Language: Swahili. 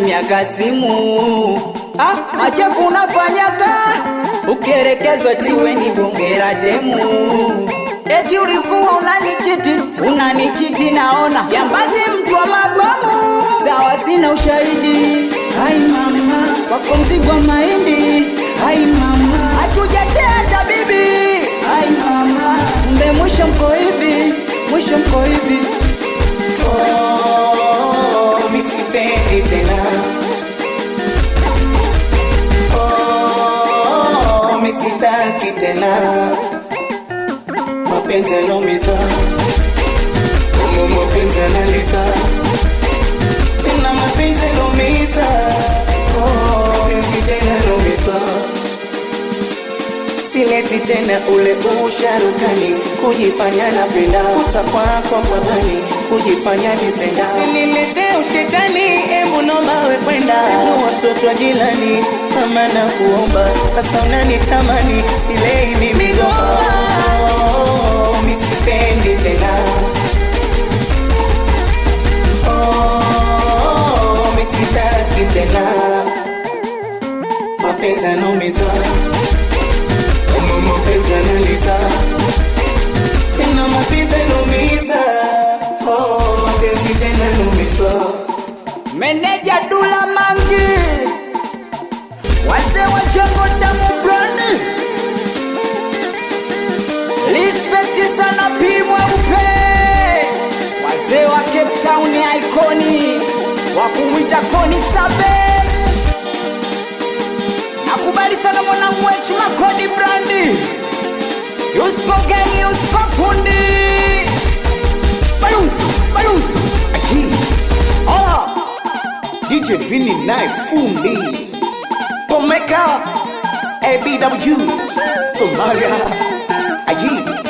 miaka simu. Machafu unafanyaga ukielekezwa tiwe ni bongera demu. Eti ulikuwa unanichiti naona jambazi mtu wa mabomu. Sawa sina ushahidi, hai mama, wako mzigo mahindi, hai mama, hatujashare hata bibi, hai mama, mbe mwisho mko hivi, mwisho mko hivi. Oh, misipendi tena. Oh, misitaki tena. Mapenzi yanaumiza, mapenzi yanaliza, tena mapenzi yanaumiza. Oh, mapenzi tena yanaumiza. Sileti tena ule usharukani, kujifanya napenda utakwako kwa bani, kujifanya defender. Sinilete ushetani, embu nomba we kwenda enu watoto wa jilani, kama na kuomba sasa unanitamani, silei mimi gomba. Oh, misipendi tena. Oh, misitaki tena. Mapenzi yanaumiza, mapenzi yanaliza, tena mapenzi yanaumiza. Oh, mapenzi tena yanaumiza. Meneja Dula Mangi, wazee wa Jongo Damu Brandi, respect sana Pimwa Upe, wazee wa Cape Town Iconi, wakumwita Koni Savage. Nakubali sana mwanangu wechi Makodi Brandi, Yusko Geni, Yusko Fundi, Balusi, aji, ola, DJ Vini Nai Fundi, Omeka, ABW, Somalia, aji.